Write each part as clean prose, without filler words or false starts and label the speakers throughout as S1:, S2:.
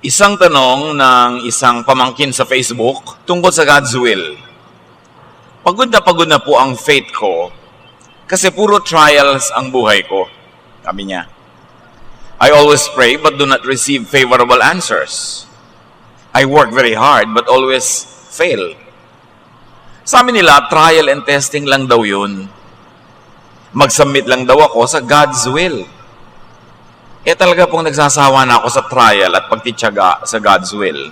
S1: Isang tanong ng isang pamangkin sa Facebook tungkol sa God's will. Pagod na po ang faith ko kasi puro trials ang buhay ko. Sabi niya, I always pray but do not receive favorable answers. I work very hard but always fail. Sabi nila, trial and testing lang daw yun. Mag-submit lang daw ako sa God's will. Talaga pong nagsasawa na ako sa trial at pagtityaga sa God's will.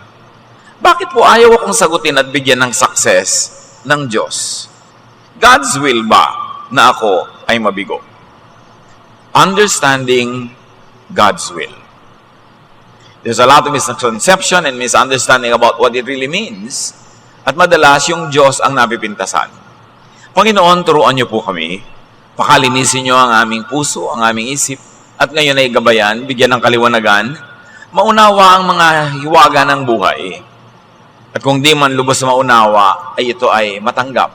S1: Bakit po ayaw akong sagutin at bigyan ng success ng Diyos? God's will ba na ako ay mabigo? Understanding God's will. There's a lot of misconception and misunderstanding about what it really means. At madalas yung Diyos ang napipintasan. Panginoon, turuan niyo po kami. Pakalinisin niyo ang aming puso, ang aming isip. At ngayon ay gabayan, bigyan ng kaliwanagan, maunawa ang mga hiwaga ng buhay. At kung di man lubos na maunawa, ay ito ay matanggap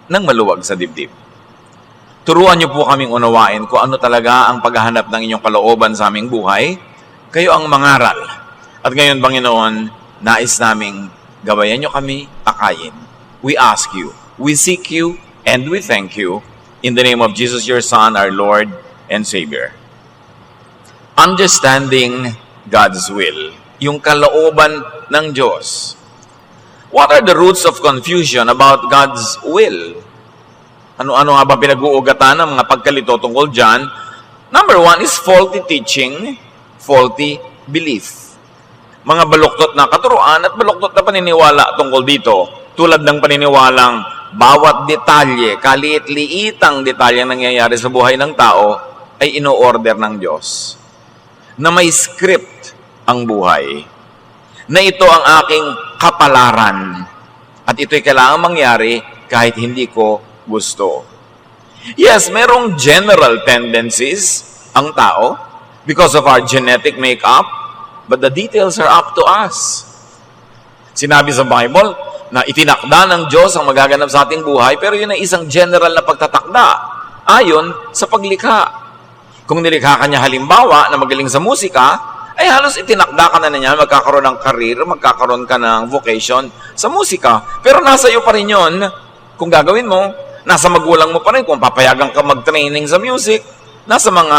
S1: ng maluwag sa dibdib. Turuan niyo po kaming unawain kung ano talaga ang paghahanap ng inyong kalooban sa aming buhay. Kayo ang mangaral. At ngayon, Panginoon, nais naming gabayan niyo kami, akayin. We ask you, we seek you, and we thank you. In the name of Jesus, your Son, our Lord and Savior. Understanding God's will. Yung kalooban ng Diyos. What are the roots of confusion about God's will? Ano nga ba pinag-uugatan ng mga pagkalito tungkol dyan? Number one is faulty teaching, faulty belief. Mga baluktot na katuruan at baluktot na paniniwala tungkol dito. Tulad ng paniniwalang bawat detalye, kaliit-liitang detalye ang nangyayari sa buhay ng tao ay ino-order ng Diyos. Na may script ang buhay. Na ito ang aking kapalaran. At ito'y kailangang mangyari kahit hindi ko gusto. Yes, merong general tendencies ang tao because of our genetic makeup, but the details are up to us. Sinabi sa Bible na itinakda ng Diyos ang magaganap sa ating buhay, pero yun ay isang general na pagtatakda ayon sa paglikha. Kung nilikha ka niya halimbawa na magaling sa musika, ay halos itinakda ka na niya, magkakaroon ng career, magkakaroon ka ng vocation sa musika. Pero nasa iyo pa rin yun kung gagawin mo. Nasa magulang mo pa rin kung papayagan ka mag-training sa music. Nasa mga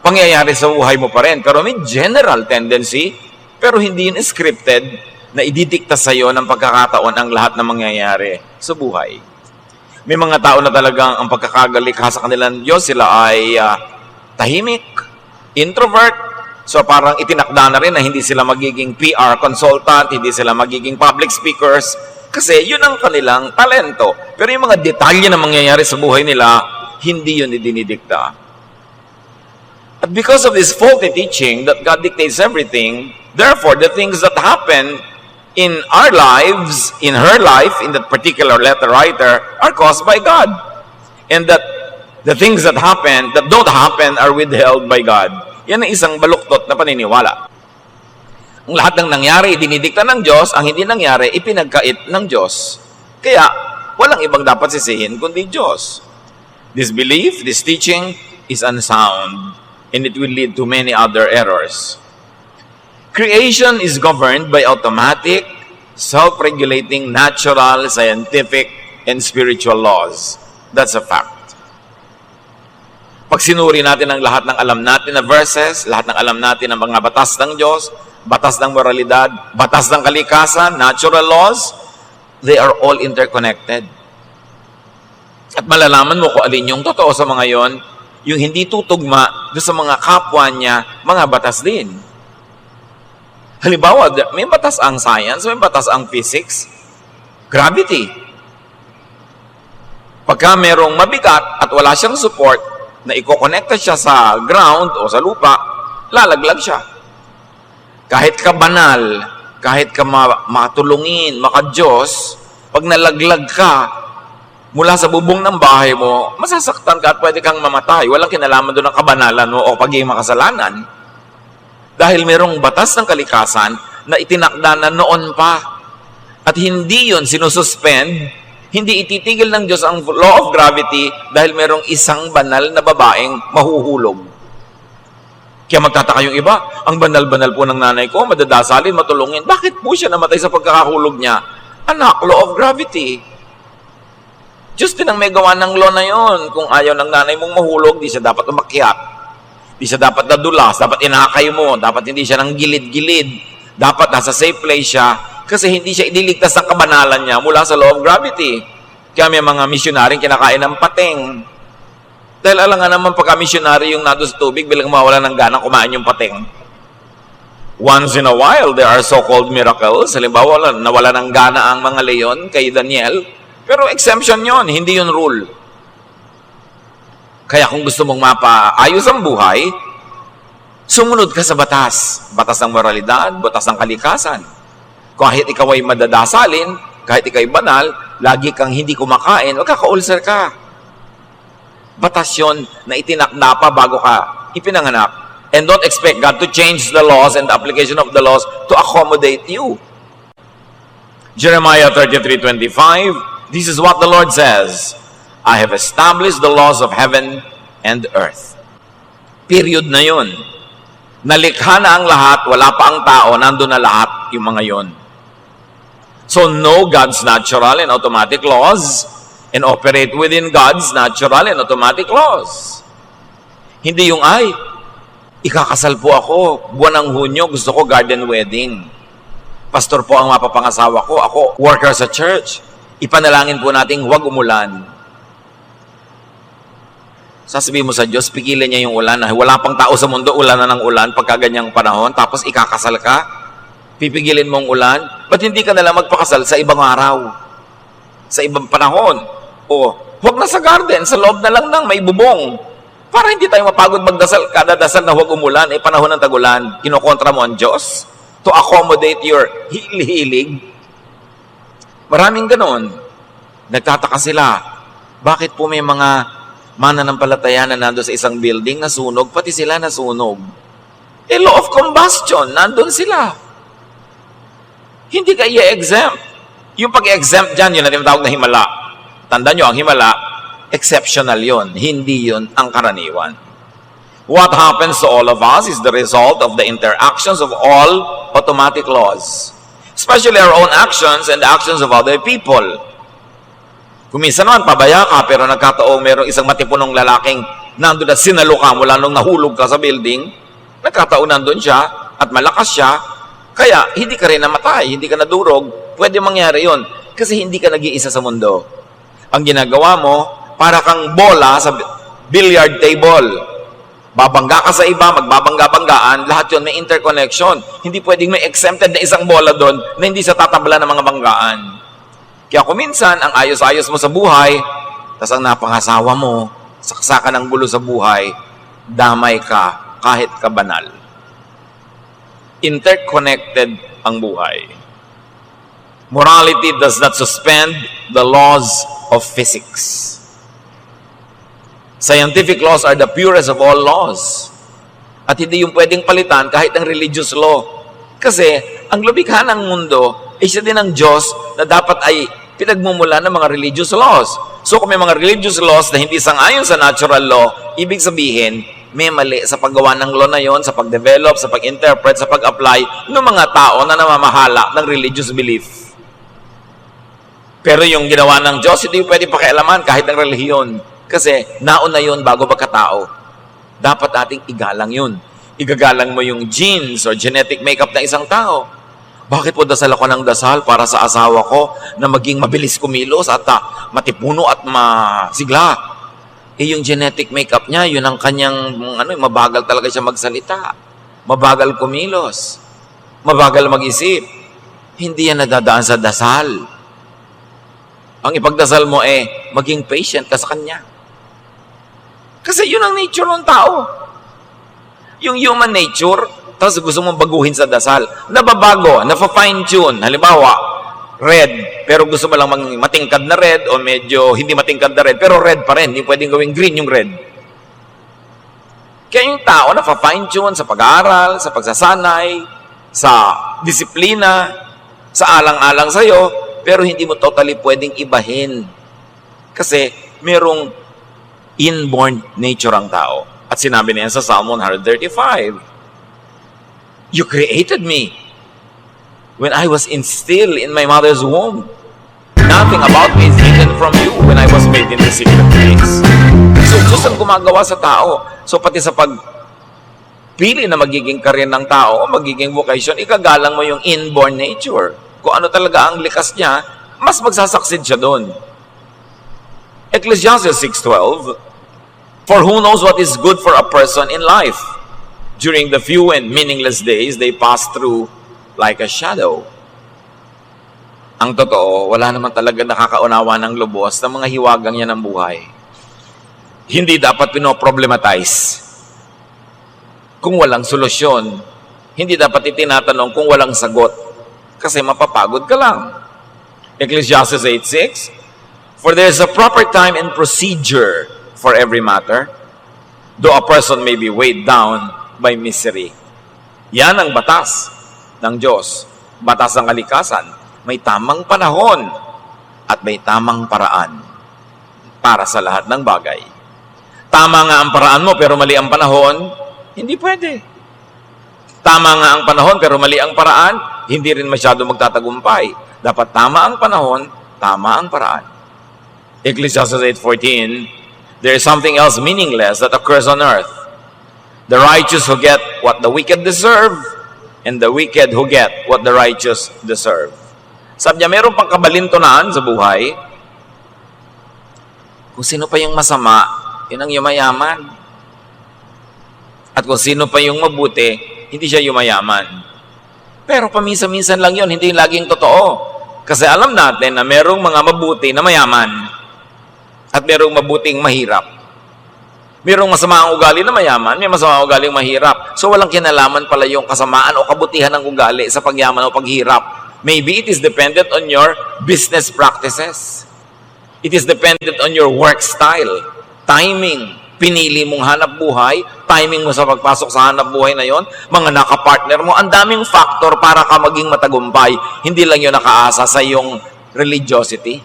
S1: pangyayari sa buhay mo pa rin. Pero may general tendency, pero hindi yun scripted na ididikta sa iyo ng pagkakataon ang lahat ng mangyayari sa buhay. May mga tao na talagang ang pagkakagalikha sa kanilang Diyos, sila ay tahimik, introvert. So parang itinakda na rin na hindi sila magiging PR consultant, hindi sila magiging public speakers, kasi yun ang kanilang talento. Pero yung mga detalye na mangyayari sa buhay nila, hindi yun idinidikta. At because of this faulty teaching that God dictates everything, therefore the things that happen in our lives, in her life, in that particular letter writer, are caused by God. And that the things that happen, that don't happen, are withheld by God. Yan ang isang baluktot na paniniwala. Ang lahat ng nangyari, dinidikta ng Diyos. Ang hindi nangyari, ipinagkait ng Diyos. Kaya, walang ibang dapat sisihin kundi Diyos. This belief, this teaching, is unsound. And it will lead to many other errors. Creation is governed by automatic, self-regulating, natural, scientific, and spiritual laws. That's a fact. Pag sinuri natin ang lahat ng alam natin na verses, lahat ng alam natin ng mga batas ng Diyos, batas ng moralidad, batas ng kalikasan, natural laws, they are all interconnected. At malalaman mo kung alin yung totoo sa mga yon, yung hindi tutugma doon sa mga kapwa niya, mga batas din. Halimbawa, may batas ang science, may batas ang physics, gravity. Pagka merong mabigat at wala siyang support, na ikokonekta siya sa ground o sa lupa, lalaglag siya. Kahit ka banal, kahit ka matulungin, maka-Diyos, pag nalaglag ka mula sa bubong ng bahay mo, masasaktan ka at pwede kang mamatay. Walang kinalaman doon ng kabanalan mo o pagiging makasalanan. Dahil merong batas ng kalikasan na itinakda na noon pa. At hindi yun sinususpend. Hindi ititigil ng Diyos ang law of gravity dahil merong isang banal na babaeng mahuhulog. Kaya magtataka yung iba, ang banal-banal po ng nanay ko, madadasalin, matulungin. Bakit po siya namatay sa pagkakahulog niya? Anak, law of gravity. Diyos din ang may gawa ng law na yon. Kung ayaw ng nanay mong mahulog, di siya dapat umakyat. Di siya dapat nadulas, dapat inakay mo, dapat hindi siya nang gilid-gilid. Dapat nasa safe place siya kasi hindi siya iniligtas ng kabanalan niya mula sa law of gravity. Kaya may mga misyonaring kinakain ng pating. Dahil alam nga naman pagka-missionary yung nado sa tubig, bilang mawala ng ganang kumain yung pating. Once in a while, there are so-called miracles. Halimbawa, nawala ng gana ang mga leon kay Daniel. Pero exemption yon, hindi yun rule. Kaya kung gusto mong mapaayos ang buhay, sumunod ka sa batas. Batas ng moralidad, batas ng kalikasan. Kahit ikaw ay madadasalin, kahit ikaw ay banal, lagi kang hindi kumakain, magkaka-ulcer ka. Batas yun na itinakda pa bago ka ipinanganak. And don't expect God to change the laws and the application of the laws to accommodate you. Jeremiah 33:25, this is what the Lord says, I have established the laws of heaven and earth. Period na yun. Nalikha na ang lahat, wala pa ang tao, nandun na lahat yung mga yun. So know God's natural and automatic laws and operate within God's natural and automatic laws. Hindi yung, ikakasal po ako, buwan ng Hunyo, gusto ko garden wedding. Pastor po ang mapapangasawa ko, ako worker sa church. Ipanalangin po nating huwag umulan. Sasabihin mo sa Diyos, pigilan niya yung ulan. Wala pang tao sa mundo, ulan na ng ulan pagka ganyang panahon, tapos ikakasal ka, pipigilin mong ulan. Ba't hindi ka nalang magpakasal sa ibang araw? Sa ibang panahon? O, huwag na sa garden, sa loob na lang ng may bubong. Para hindi tayo mapagod magdasal, kada dasal na huwag umulan, panahon ng tagulan, kinokontra mo ang Diyos to accommodate your hilig. Maraming ganon. Nagtataka sila, bakit po may mga mananampalataya na nandun sa isang building na sunog, pati sila nasunog? Law of combustion, nandun sila. Hindi ka i-exempt. Yung pag-exempt dyan, yun na tinatawag na himala. Tandaan nyo, ang himala, exceptional yon, hindi yon ang karaniwan. What happens to all of us is the result of the interactions of all automatic laws, especially our own actions and the actions of other people. Kung minsan naman, pabaya ka, pero nagkataong mayroong isang matipunong lalaking nandun na sinalo ka mula nung nahulog ka sa building, nagkataon nandun siya at malakas siya, kaya hindi ka rin namatay, hindi ka nadurog, pwede mangyari yon kasi hindi ka nag-iisa sa mundo. Ang ginagawa mo, para kang bola sa billiard table. Babangga ka sa iba, magbabangga-banggaan, lahat yun may interconnection. Hindi pwedeng may exempted na isang bola doon na hindi sa tatabla ng mga banggaan. Kaya kung minsan, ang ayos-ayos mo sa buhay, tas ang napangasawa mo, saksakan ng gulo sa buhay, damay ka kahit ka banal. Interconnected ang buhay. Morality does not suspend the laws of physics. Scientific laws are the purest of all laws. At hindi yung pwedeng palitan kahit ang religious law. Kasi ang lumikha ng mundo ay siya din ang Diyos na dapat ay pinagmumula ng mga religious laws. So kung may mga religious laws na hindi sang-ayon sa natural law, ibig sabihin, may mali sa paggawa ng law na yon, sa pag-develop, sa pag-interpret, sa pag-apply ng mga tao na namamahala ng religious belief. Pero yung ginawa ng Diyos, hindi pwede pakialaman kahit ang relihiyon. Kasi nauna yun bago pagkatao. Dapat ating igalang yun. Igagalang mo yung genes or genetic makeup ng isang tao. Bakit po dasal ako ng dasal para sa asawa ko na maging mabilis kumilos at matipuno at masigla? Yung genetic makeup niya, yun ang kanyang, mabagal talaga siya magsalita. Mabagal kumilos. Mabagal mag-isip. Hindi yan nadadaan sa dasal. Ang ipagdasal mo maging patient ka sa kanya. Kasi yun ang nature ng tao. Yung human nature, tapos gusto mong baguhin sa dasal, nababago, nafa-fine-tune. Halimbawa, red, pero gusto mo lang matingkad na red o medyo hindi matingkad na red, pero red pa rin. Hindi pwedeng gawing green yung red. Kaya yung tao nafa-fine-tune sa pag-aaral, sa pagsasanay, sa disiplina, sa alang-alang sa'yo, pero hindi mo totally pwedeng ibahin. Kasi merong inborn nature ang tao. At sinabi niya sa Psalm 135, You created me when I was still in my mother's womb. Nothing about me is hidden from you when I was made in the secret place. So, Diyos ang gumagawa sa tao. So, pati sa pagpili na magiging career ng tao o magiging vocation, ikagalang mo yung inborn nature. Kung ano talaga ang likas niya, mas magsasucceed siya doon. Ecclesiastes 6:12, For who knows what is good for a person in life? During the few and meaningless days, they pass through like a shadow. Ang totoo, wala naman talaga nakakaunawa ng lubos ng mga hiwagang niya ng buhay. Hindi dapat pinoproblematize kung walang solusyon. Hindi dapat itinatanong kung walang sagot. Kasi mapapagod ka lang. Ecclesiastes 8:6, For there is a proper time and procedure for every matter, though a person may be weighed down by misery. Yan ang batas ng Diyos. Batas ng kalikasan. May tamang panahon at may tamang paraan para sa lahat ng bagay. Tama nga ang paraan mo pero mali ang panahon, hindi pwede. Tama nga ang panahon pero mali ang paraan, hindi rin masyado magtatagumpay. Dapat tama ang panahon, tama ang paraan. Ecclesiastes 8:14, There is something else meaningless that occurs on earth. The righteous who get what the wicked deserve, and the wicked who get what the righteous deserve. Sabi niya, meron pang kabalintunaan sa buhay. Kung sino pa yung masama, yun ang yumayaman. At kung sino pa yung mabuti, hindi siya yumayaman. Pero paminsan-minsan lang yun, hindi laging totoo. Kasi alam natin na merong mga mabuti na mayaman at merong mabuting mahirap. Merong masama ang ugali na mayaman, may masama ang ugali mahirap. So walang kinalaman pala yung kasamaan o kabutihan ng ugali sa pagyaman o paghirap. Maybe it is dependent on your business practices. It is dependent on your work style, timing, pinili mong hanap buhay, timing mo sa pagpasok sa hanap buhay na yon, mga nakapartner mo, ang daming factor para ka maging matagumpay. Hindi lang yun nakaasa sa iyong religiosity.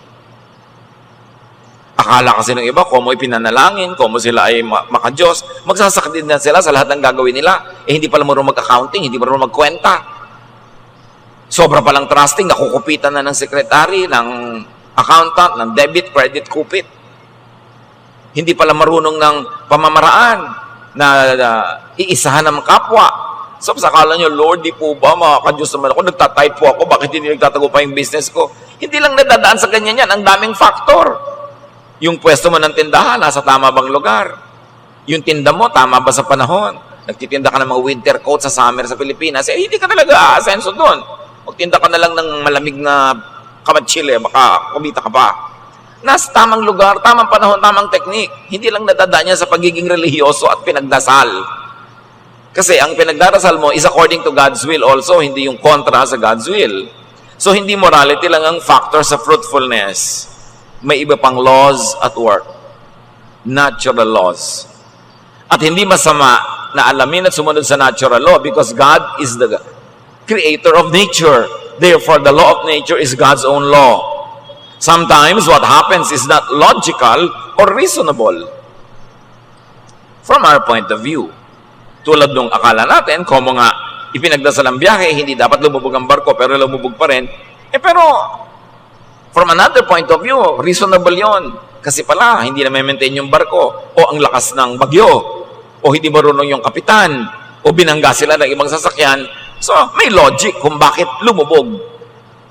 S1: Akala kasi ng iba, kung mo ipinanalangin, kung mo sila ay makadiyos, magsasakit na sila sa lahat ng gagawin nila. Eh, hindi pala marunong mag-accounting, hindi marunong magkwenta. Sobra palang trusting, nakukupitan na ng secretary, ng accountant, ng debit, credit, kupit. Hindi pala marunong ng pamamaraan na iisahan ng kapwa. So, sakala nyo, Lord, di po ba, makakadiyos naman ako, nagtatype po ako, bakit hindi nagtatago pa yung business ko? Hindi lang nadadaan sa ganyan yan, ang daming factor. Yung pwesto mo ng tindahan, nasa tama bang lugar? Yung tinda mo, tama ba sa panahon? Nagtitinda ka ng mga winter coat sa summer sa Pilipinas, eh, hindi ka talaga aasenso doon. Magtinda ka na lang ng malamig na kamatsile, baka kumita ka pa. Nasa tamang lugar, tamang panahon, tamang teknik. Hindi lang nadadaan niya sa pagiging religyoso at pinagdasal. Kasi ang pinagdarasal mo is according to God's will also, hindi yung kontra sa God's will. So, hindi morality lang ang factor sa fruitfulness. May iba pang laws at work. Natural laws. At hindi masama na alamin at sumunod sa natural law because God is the creator of nature. Therefore, the law of nature is God's own law. Sometimes, what happens is not logical or reasonable. From our point of view. Tulad nung akala natin, kung nga ipinagdasal ang biyahe, hindi dapat lumubog ang barko, pero lumubog pa rin. Pero, from another point of view, reasonable yon. Kasi pala, hindi na maintain yung barko, o ang lakas ng bagyo, o hindi marunong yung kapitan, o binangga sila ng ibang sasakyan. So, may logic kung bakit lumubog.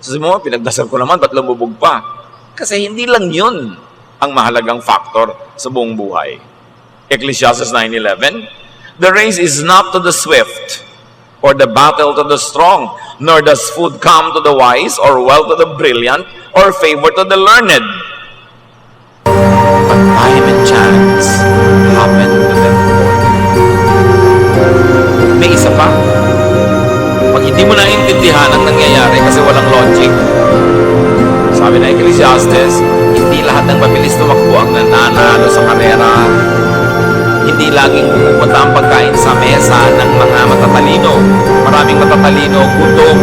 S1: Sabi mo, pinagdasal ko naman, ba't lumubog pa? Kasi hindi lang yun ang mahalagang factor sa buong buhay. Ecclesiastes 9:11, The race is not to the swift, or the battle to the strong, nor does food come to the wise, or wealth to the brilliant, or favor to the learned. But time and chance happen to them all. May isa pa. Pag hindi mo naiintindihan ang nangyayari kasi walang logic, sabi na Ecclesiastes, hindi lahat ng mabilis tumakbo ang nananalo sa karera. Hindi laging pumupunta ang pagkain sa mesa ng mga matatalino. Maraming matatalino, gutom.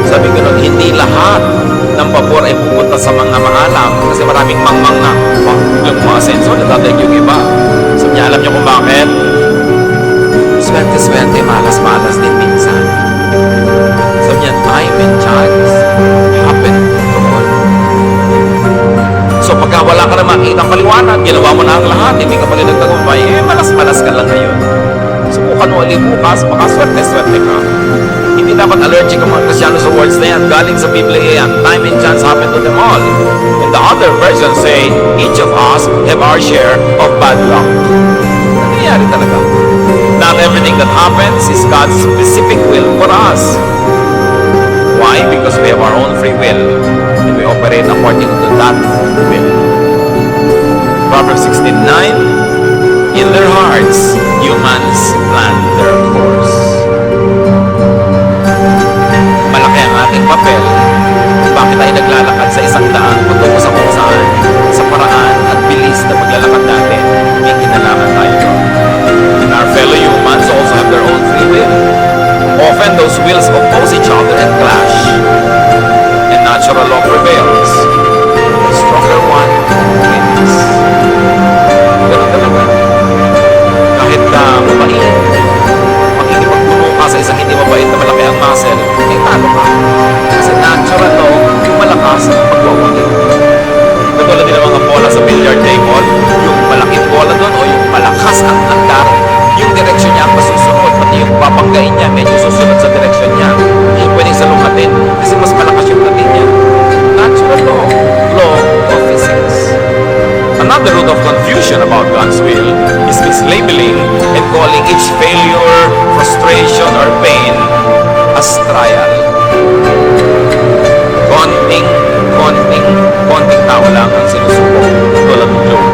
S1: Sabi ko nun, hindi lahat ng pabor ay pupunta sa mga maalam kasi maraming mangmang na yung mga sensor na tatag yung iba. Sabi niya, alam niyo kung bakit? Swerte-swerte, malas-malas din minsan. Sabi niya, time and chance happen to all. So pagka wala ka na makita paliwanag, ginawa mo na ang lahat, hindi ka pala nagtagumpay, malas-malas ka lang ngayon. Subukan mo ulit bukas, baka swerte-swerte ka. Hindi dapat allergic ang mga Kristyano sa words na yan. Galing sa Biblia yan. Time and chance happen to them all. And the other versions say, each of us have our share of bad luck. Nangyayari talaga. Not everything that happens is God's specific will for us. Why? Because we have our own free will. And we operate according to that will. Proverbs 16:9, in their hearts, humans plan their course. Malaki ang ating papel kung bakit tayo naglalakad sa isang daan patungo sa kung saan, sa paraan at bilis na paglalakad natin, may kinalaman tayo doon. And our fellow humans also have their own free will. Often those wills oppose each other and clash. And natural law prevails. The stronger one wins. Ganun talaga. Kahit mabait, makikipagpuno ka sa isang hindi mabait na malaki ang muscle, ay talo ka. Kasi natural law, yung malakas ang pagwawagi. Katulad din ang mga bola sa billiard table, yung malaking bola doon o yung malakas ang andar, yung direksyon niya ang masusunod, pati yung babanggain niya, medyo susunod sa direksyon niya. Hindi pwedeng salukatin kasi mas malakas yung dating niya. Natural law, law of physics. Another root of confusion about God's will is mislabeling and calling each failure, frustration, or pain as trial. Konting tao lang ang sinusubok tulad ng Job.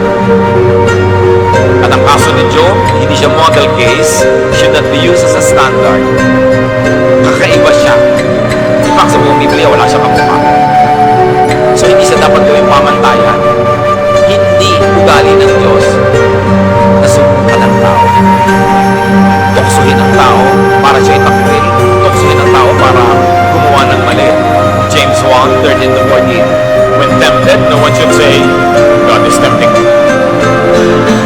S1: At ang kaso ni Job, hindi siya model case, should not be used as a standard. Kakaiba siya. In fact, sa buong Biblia, wala siya kamukha. So, hindi siya dapat gawing pamantayan. Hindi ugali ng Diyos na subukan ng tao. Tuksuhin ang tao para siya itakwil. Tuksuhin ang tao para gumawa ng mali. James 1:13-14. When tempted, no one should say, God is tempting me.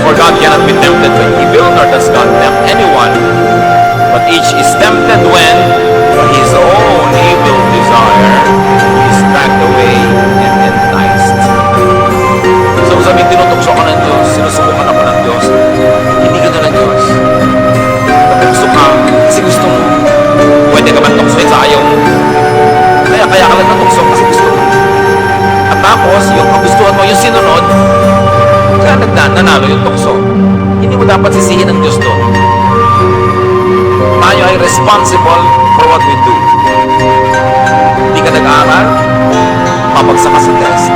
S1: For God cannot be tempted by evil, nor does God tempt anyone. But each is tempted when, by his own evil desire, he is dragged away and enticed. So sabi, tinutukso ka ng Diyos, sinusubukan ako ng Diyos. Hindi ka na ng Diyos. Natukso ka kasi gusto mo. Pwede ka man tuksoin sa ayaw mo. Kaya ka lang natukso kasi gusto mo. At tapos, yung kagustuhan mo, yung sinunod, kaya nanalo yung tukso. Hindi mo dapat sisihin ang Diyos doon. Tayo ay responsible for what we do. Hindi ka nag-aaral, mapagsak ka sa test.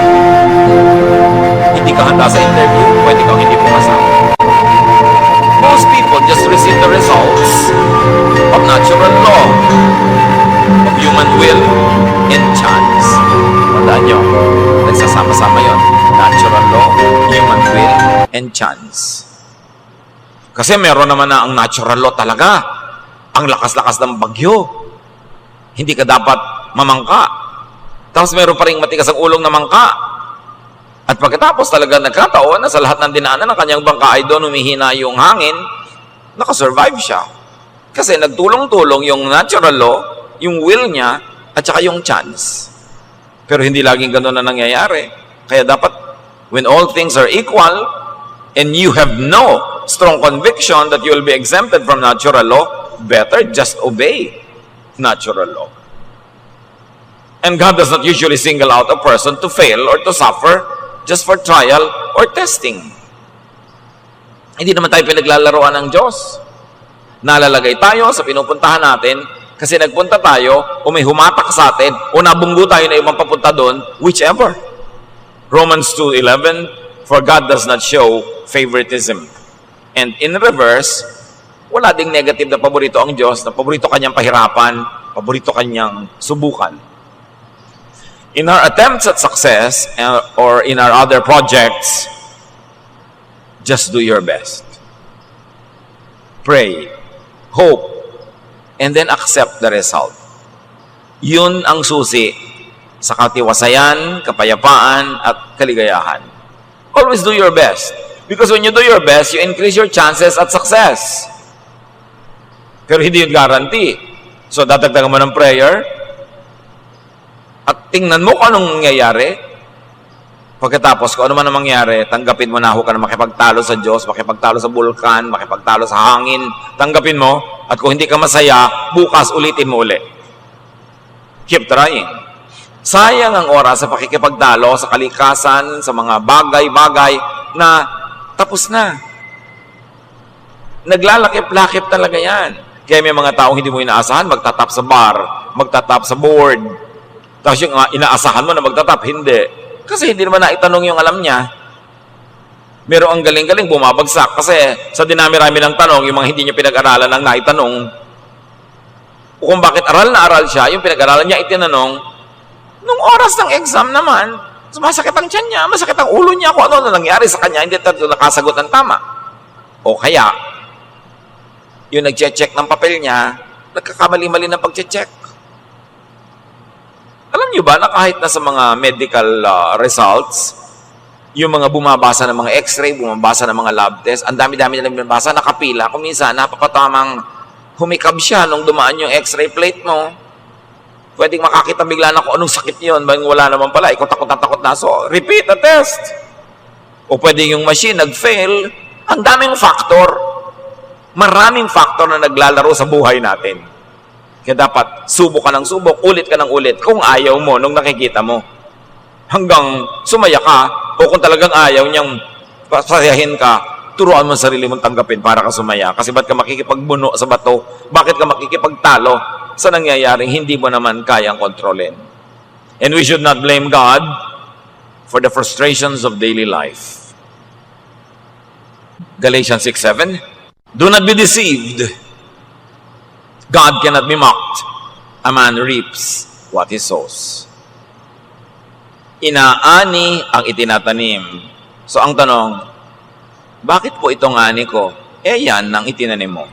S1: Hindi ka handa sa interview, pwede kang hindi pumasa. Most people just receive the results of natural law, of human will and chance. Tandaan nyo, nagsasama-sama yun. Natural law, human will, and chance. Kasi meron naman na ang natural law talaga. Ang lakas-lakas ng bagyo. Hindi ka dapat mamangka. Tapos meron pa rin matigas ang ulong na mangka. At pagkatapos talaga nagkataon na sa lahat ng dinaanan ng kanyang bangka ay doon humihina yung hangin, nakasurvive siya. Kasi nagtulong-tulong yung natural law, yung will niya, at saka yung chance. Pero hindi laging gano'n na nangyayari. Kaya dapat, when all things are equal, and you have no strong conviction that you will be exempted from natural law, better just obey natural law. And God does not usually single out a person to fail or to suffer just for trial or testing. Hindi naman tayo pinaglalaroan ng Diyos. Nalalagay tayo sa pinupuntahan natin kasi nagpunta tayo o may humatak sa atin o nabunggo tayo na ibang papunta doon, whichever. Romans 2:11, for God does not show favoritism. And in reverse, wala ding negative na paborito ang Diyos, na paborito kanyang pahirapan, paborito kanyang subukan. In our attempts at success or in our other projects, just do your best. Pray, hope, and then accept the result. Yun ang susi sa katiwasayan, kapayapaan, at kaligayahan. Always do your best. Because when you do your best, you increase your chances at success. Pero hindi yun guarantee. So, dadagdagan mo ng prayer, at tingnan mo kung anong nangyayari. Pagkatapos, kung ano man ang mangyari, tanggapin mo na ako ka na makipagtalo sa Diyos, makipagtalo sa bulkan, makipagtalo sa hangin. Tanggapin mo, at kung hindi ka masaya, bukas ulitin mo uli. Keep trying. Sayang ang oras sa pakikipagtalo sa kalikasan, sa mga bagay-bagay na tapos na. Naglalakip-lakip talaga yan. Kaya may mga taong hindi mo inaasahan, magtatap sa bar, magtatap sa board. Tapos yung inaasahan mo na magtatap, hindi. Kasi hindi naman naitanong yung alam niya. Pero ang galing-galing, bumabagsak. Kasi sa dinami-rami ng tanong, yung mga hindi niya pinag-aralan ang naitanong, o kung bakit aral na aral siya, yung pinag-aralan niya itinanong, nung oras ng exam naman, masakit ang tiyan niya, masakit ang ulo niya, kung ano nangyari sa kanya, hindi tayo nakasagot ng tama. O kaya, yung nag-check ng papel niya, nagkakamali-mali ng pag-check. Alam niyo ba na kahit na sa mga medical results, yung mga bumabasa ng mga x-ray, bumabasa ng mga lab test, ang dami-dami nilang binabasa, nakapila. Kung minsan, napapatamang humikab siya nung dumaan yung x-ray plate mo. Pwedeng makakita bigla na kung anong sakit yun, wala naman pala, ikaw takot na. So, repeat the test. O pwedeng yung machine nag-fail. Ang daming factor. Maraming factor na naglalaro sa buhay natin. Kaya dapat subok ka ng subok, ulit ka ng ulit, kung ayaw mo, nung nakikita mo. Hanggang sumaya ka, o kung talagang ayaw niyang pasayahin ka, turuan mo sarili mong tanggapin para ka sumaya. Kasi ba't ka makikipagbuno sa bato? Bakit ka makikipagtalo sa nangyayaring hindi mo naman kayang kontrolin? And we should not blame God for the frustrations of daily life. Galatians 6:7. Do not be deceived. God cannot be mocked. A man reaps what he sows. Inaani ang itinatanim. So ang tanong, bakit po itong ani ko? Yan ang itinanim mo.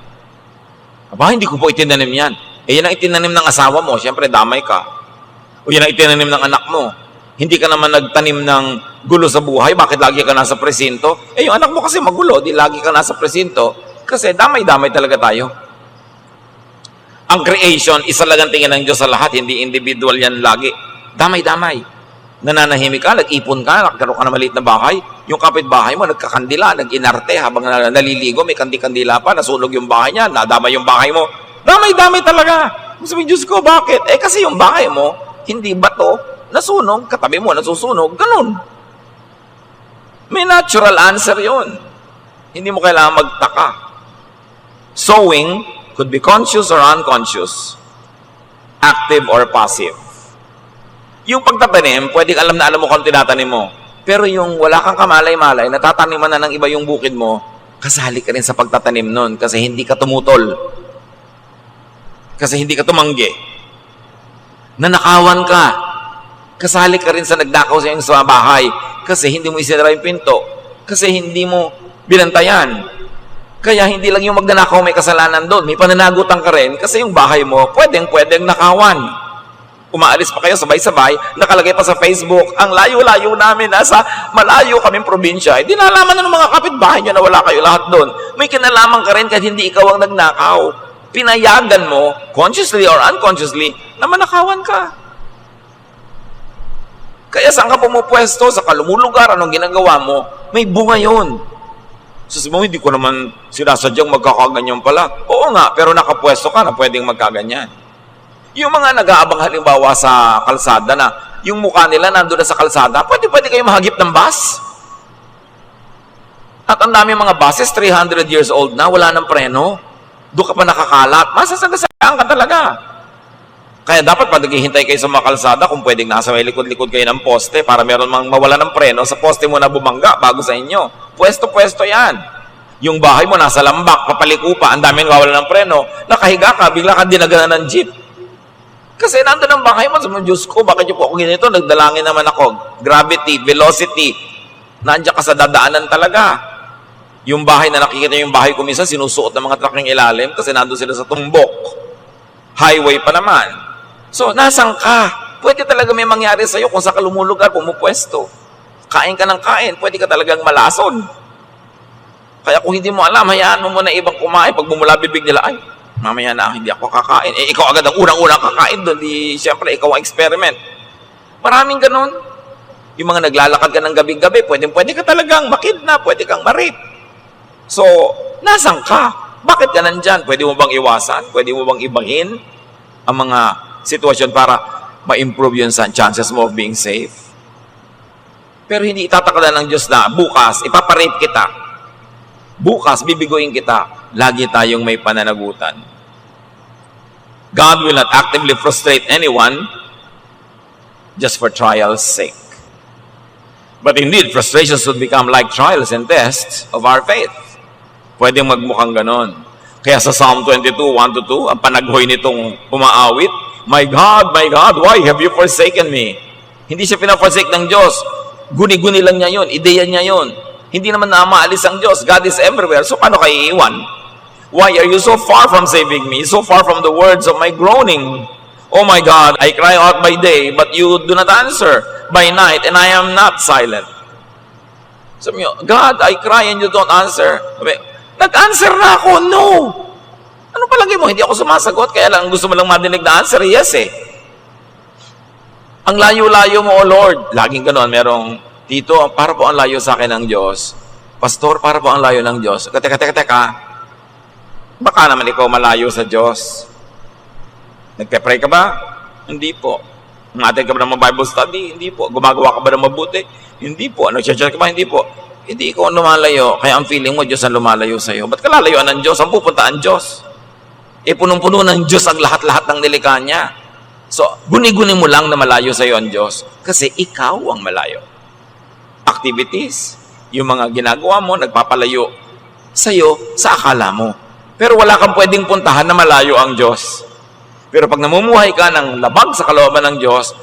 S1: Aba, hindi ko po itinanim yan. Yan ang itinanim ng asawa mo. Siyempre, damay ka. O yan ang itinanim ng anak mo. Hindi ka naman nagtanim ng gulo sa buhay. Bakit lagi ka nasa presinto? Yung anak mo kasi magulo. Di lagi ka nasa presinto. Kasi damay-damay talaga tayo. Ang creation, isa lang ang tingin ng Diyos sa lahat. Hindi individual yan lagi. Damay-damay. Nananahimik ka, nag-ipon ka, nagkaroon ka na maliit na bahay. Yung kapitbahay mo, nagkakandila, nag-inarte habang naliligo, may kandi-kandila pa, nasunog yung bahay niya, nadama yung bahay mo. Damay-damay talaga. Sabi, Diyos ko, bakit? Kasi yung bahay mo, hindi bato, nasunog, katabi mo, nasusunog, ganun. May natural answer yon. Hindi mo kailangan magtaka. Sowing could be conscious or unconscious, active or passive. Yung pagtatanim, pwedeng alam na alam mo kung tinatanim mo. Pero yung wala kang kamalay-malay, natataniman na ng iba yung bukid mo, kasali ka rin sa pagtatanim nun kasi hindi ka tumutol. Kasi hindi ka tumanggi. Nanakawan ka. Kasali ka rin sa nagdakaw sa iyong sa bahay kasi hindi mo isinara yung pinto. Kasi hindi mo binantayan. Kaya hindi lang yung magnanakaw may kasalanan doon. May pananagutan ka rin kasi yung bahay mo pwedeng nakawan. Umaalis pa kayo sabay-sabay, nakalagay pa sa Facebook, ang layo-layo namin, nasa malayo kaming probinsya. Di nalaman na ng mga kapitbahay nyo na wala kayo lahat doon. May kinalaman ka rin kahit hindi ikaw ang nagnakaw. Pinayagan mo, consciously or unconsciously, na manakawan ka. Kaya saan ka pumupwesto, sa kalumulugar, anong ginagawa mo, may bunga yun. Sabi mo, hindi ko naman sinasadyang magkakaganyan pala. Oo nga, pero nakapwesto ka na pwedeng magkaganyan. Yung mga nag-aabang halimbawa sa kalsada na yung mukha nila nandun na sa kalsada, pwede kayo mahagip ng bus. At ang dami mga buses, 300 years old na, wala ng preno. Doon ka pa nakakalat. Masasagasaan ka talaga. Kaya dapat pag naghihintay kayo sa mga kalsada, kung pwedeng nasa may likod-likod kayo ng poste para meron mang mawala ng preno, sa poste mo na bumangga bago sa inyo. Pwesto-pwesto yan. Yung bahay mo nasa lambak, papaliko pa, ang daming wawala ng preno, nakahiga ka, bigla ka dinagana ng jeep. Kasi nandun ang bahay mo, sabi mo, Diyos ko, bakit yung po ako ganito? Nagdalangin naman ako. Gravity, velocity. Nandiyan ka sa dadaanan talaga. Yung bahay na nakikita yung bahay ko minsan, sinusuot ng mga truck ng ilalim kasi nandun sila sa tumbok. Highway pa naman. So, nasan ka? pwede talaga may mangyari sa'yo kung sa kalumulugar, pumupwesto. Kain ka ng kain, pwede ka talagang malason. Kaya kung hindi mo alam, hayaan mo muna ibang kumain. Pag bumula bibig nila, ay, mamaya na, hindi ako kakain. Eh, ikaw agad ang unang-unang kakain doon. Di, siyempre, ikaw ang experiment. Maraming ganun. Yung mga naglalakad ka ng gabi-gabi, pwede ka talagang makidnap, pwede kang marip. So, nasan ka? Bakit ka nandyan? Pwede mo bang iwasan? Pwede mo bang ibahin ang mga sitwasyon para ma-improve yun sa chances mo of being safe? Pero hindi itatakda ng Diyos na bukas, ipaparape kita. Bukas, bibiguin kita. Lagi tayong may pananagutan. God will not actively frustrate anyone just for trial's sake. But indeed, frustrations would become like trials and tests of our faith. Pwedeng magmukhang ganon. Kaya sa Psalm 22, 1-2, ang panaghoy nitong umaawit, my God, why have you forsaken me? Hindi siya pinaforsake ng Diyos. Guni-guni lang niya yun. Ideya niya yun. Hindi naman na maalis ang Diyos. God is everywhere. So paano kayo iiwan? Why are you so far from saving me? So far from the words of my groaning? Oh my God, I cry out by day, but you do not answer. By night, and I am not silent. Sabi niyo, God, I cry and you don't answer. Sabi, nag-answer na ako, no. Ano palagi mo? Hindi ako sumasagot, kaya lang gusto mo lang madinig na answer, yes eh. Ang layo-layo mo, O Lord. Laging gano'n, merong, Tito, para po ang layo sa akin ng Diyos. Pastor, para po ang layo ng Diyos. Teka. Baka naman ikaw malayo sa Diyos. Nagpe-pray ka ba? Hindi po. Umattend ka ba ng Bible study? Hindi po. Gumagawa ka ba ng mabuti? Hindi po. Nag-church ka ba? Hindi po. Hindi ikaw ang lumalayo. Kaya ang feeling mo, Diyos ang lumalayo sa iyo. Ba't ka lalayuan ng Diyos? Ang pupunta ang Diyos. Eh, punong-puno ng Diyos ang lahat-lahat ng nilikha niya. So, guni-guni mo lang na malayo sa iyo ang Diyos. Kasi ikaw ang malayo. Activities, yung mga ginagawa mo, nagpapalayo sa iyo sa akala mo. Pero wala kang pwedeng puntahan na malayo ang Diyos. Pero pag namumuhay ka ng labag sa kalooban ng Diyos,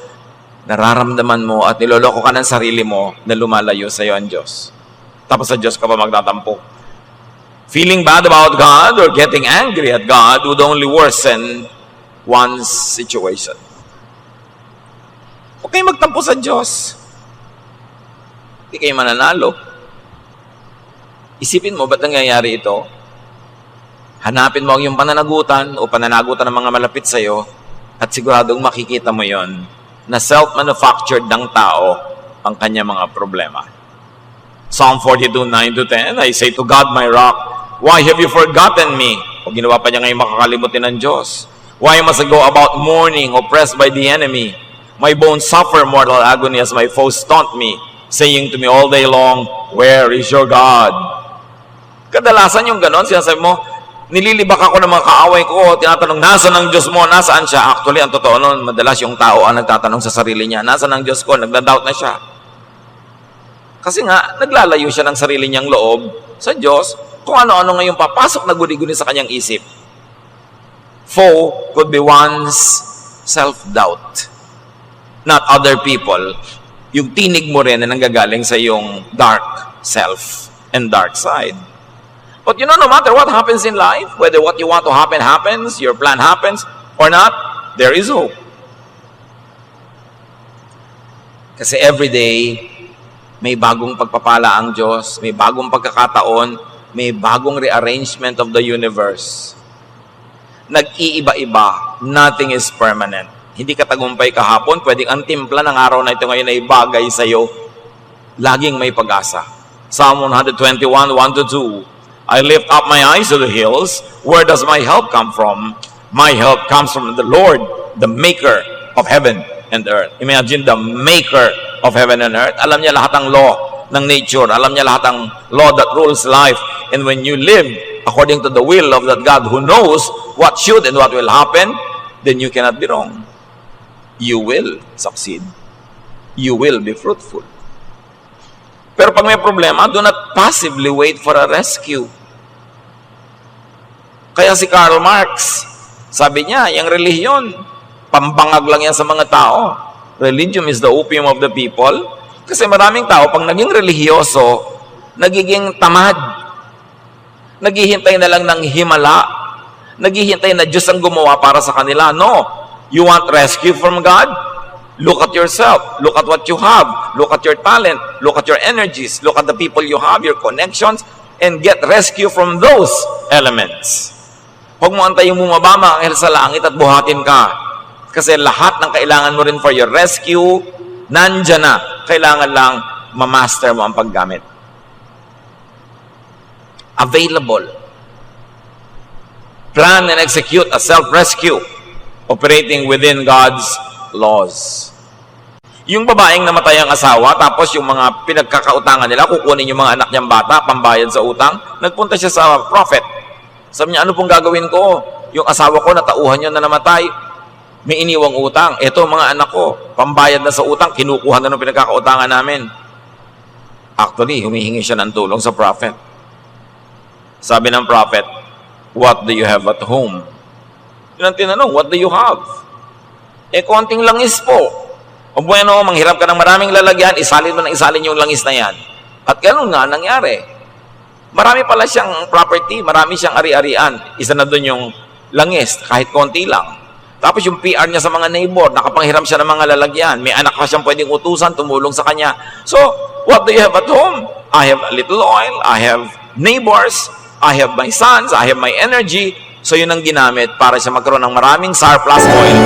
S1: nararamdaman mo at niloloko ka ng sarili mo na lumalayo sa iyo ang Diyos. Tapos sa Diyos ka pa magtatampo. Feeling bad about God or getting angry at God would only worsen one's situation. Huwag kayong magtampo sa Diyos. Hindi kayo mananalo. Isipin mo, ba't nangyayari ito? Hanapin mo ang iyong pananagutan o pananagutan ng mga malapit sa iyo at siguradong makikita mo yon na self-manufactured ng tao ang kanya mga problema. Psalm 42, 9-10, I say to God, my rock, why have you forgotten me? O ginawa pa niya ngayon makakalimutin ng Diyos. Why must I go about mourning, oppressed by the enemy? My bones suffer mortal agony as my foes taunt me, saying to me all day long, where is your God? Kadalasan yung ganon, sinasabi mo, nililibak ako ng mga kaaway ko, tinatanong, nasaan ang Diyos mo? Nasaan siya? Actually, ang totoo nun, madalas yung tao ang nagtatanong sa sarili niya, nasaan ang Diyos ko? Nagda-doubt na siya. Kasi nga, naglalayo siya ng sarili niyang loob sa Diyos, kung ano-ano ngayong papasok na guni-guni sa kanyang isip. Foe could be one's self-doubt, not other people. Yung tinig mo rin na nanggagaling sa iyong dark self and dark side. But you know, no matter what happens in life, whether what you want to happen happens, your plan happens, or not, there is hope. Kasi every day, may bagong pagpapala ang Diyos, may bagong pagkakataon, may bagong rearrangement of the universe. Nag-iiba-iba, nothing is permanent. Hindi ka tagumpay kahapon, pwedeng ang timpla ng araw na ito ngayon ay bagay sa iyo. Laging may pag-asa. Psalm 121, 1-2, I lift up my eyes to the hills. Where does my help come from? My help comes from the Lord, the maker of heaven and earth. Imagine the maker of heaven and earth. Alam niya lahat ng law ng nature. Alam niya lahat ng law that rules life. And when you live according to the will of that God who knows what should and what will happen, then you cannot be wrong. You will succeed. You will be fruitful. Pero pag may problema, do not passively wait for a rescue. Kaya si Karl Marx, sabi niya, yung relihiyon, pambangag lang yan sa mga tao. Religion is the opium of the people. Kasi maraming tao, pag naging relihiyoso, nagiging tamad. Naghihintay na lang ng himala. Naghihintay na Diyos ang gumawa para sa kanila. No. You want rescue from God? Look at yourself. Look at what you have. Look at your talent. Look at your energies. Look at the people you have, your connections, and get rescue from those elements. Huwag mo antayong bumaba mga anghel sa langit at buhatin ka. Kasi lahat ng kailangan mo rin for your rescue, nandyan na. Kailangan lang ma-master mo ang paggamit. Available. Plan and execute a self-rescue operating within God's laws. Yung babaeng namatay ang asawa, tapos yung mga pinagkakautangan nila, kukunin yung mga anak niyang bata, pambayad sa utang, nagpunta siya sa prophet. Sabi niya, ano pong gagawin ko? Yung asawa ko, natauhan niya na namatay, may iniwang utang. Ito, mga anak ko, pambayad na sa utang, kinukuha na ng pinagkakautangan namin. Actually, humihingi siya ng tulong sa prophet. Sabi ng prophet, what do you have at home? Yun ang tinanong, what do you have? Konting langis po. O bueno, manghirap ka ng maraming lalagyan, isalin mo ng isalin yung langis na yan. At gano'n nga nangyari. Marami pala siyang property, marami siyang ari-arian. Isa na doon yung langis, kahit konti lang. Tapos yung PR niya sa mga neighbor, nakapanghiram siya ng mga lalagyan. May anak pa siyang pwedeng utusan, tumulong sa kanya. So, what do you have at home? I have a little oil, I have neighbors, I have my sons, I have my energy. So yun ang ginamit para siya magkaroon ng maraming surplus oil.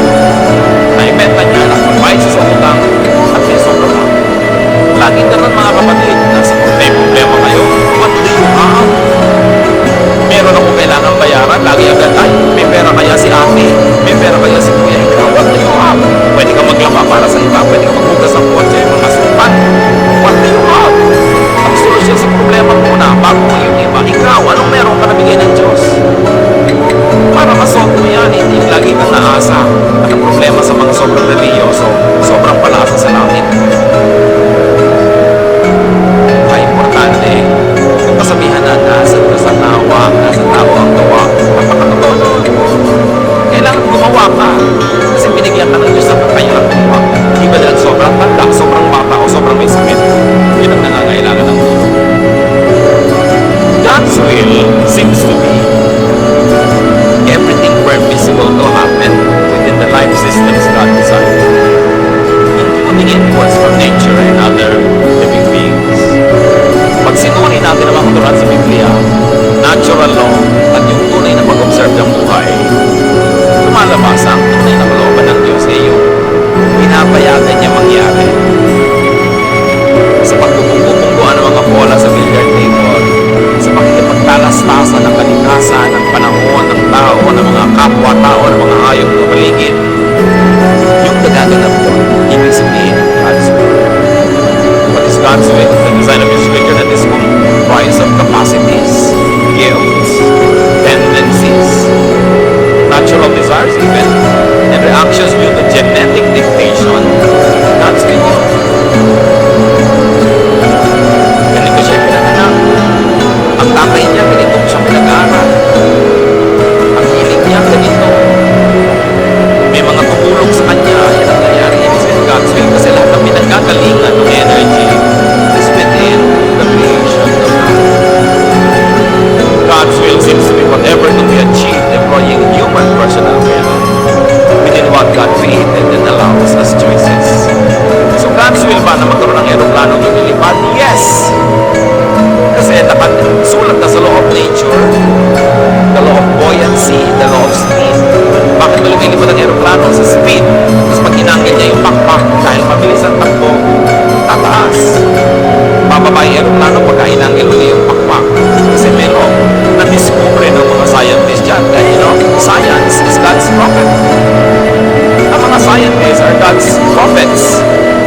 S1: Naibenta niya, nagpapayad siya sa utang, at may sobra pa. Laging ganun mga kapatid, nasa problema kayo, what do you have? Meron ako kailangan bayaran, lagi agad tayo. May pera kaya si ate, may pera kaya si kuya, ikaw, what do you have? Pwede ka maglaba para sa iba, pwede ka maghugas ng kotse, mga supan. What do you have? Ang solusyon sa problema muna, bago mo yung iba, ikaw, anong meron ka na bigay ng Diyos? Para masolve mo yan, hindi lagi kang naasa. At ang problema sa mga sobrang religyoso, sobrang palaasa sa langit. Kaya importante, kung kasabihan na nasa tao ang gawa, napakatotoo. Kailangan gumawa ka. Kasi binigyan ka ng Diyos ng kakayahan gumawa. Di ba dahil sobrang tanda, sobrang bata, o sobrang may sakit, yun ang nangangailangan ng tulong. God's will seems to be everything permissible to happen within the life systems God designed, including inputs from nature and other living beings. Pag sinuri natin ang mga katuruan sa Biblia, natural law at yung tunay na pag-observe ng buhay, lumalabas ang tunay na kalooban ng Diyos ay yung pinapayagan niya mangyari. Sa pagpupungguan ng mga bola sa billiard table, sa pagkipagtalastasan ng kalikasan, ng panahon, ng tao, ng mga kapwa-tao, ng mga hayop na paligid, yung nagaganap doon, ibig sabihin, God's will. What is God's will? The design of His creature that is comprised of capacities, gifts, tendencies, natural desires even, and reactions due to genetic dictation. God's will. Ganito siya pinanganak. Ang tatay niya, ganito siya pinag-aaral. Ang hilig niya, ganito. May mga tumulong sa kanya, yan ang nangyari. It is in God's will. Kasi lahat ng pinagkagalingan ng energy is within the creation of God. God's will seems to be whatever to be achieved employing human personal will within what God created and allows as choices. So God's will ba na magkaroon ng aeroplano lumilipad? Yes! Kasi nakasulat na sa law of nature, the law of buoyancy, the law of speed. Bakit lumilipad ang aeroplano? Sa speed. Tapos pag hinangin niya yung pakpak, dahil mabilis ang takbo, tataas. Bababa yung aeroplano pagka hinangin ulit yung pakpak. Kasi may law na-discover ng mga scientists dyan. Dahil science is God's prophet. Ang mga scientists are God's prophets.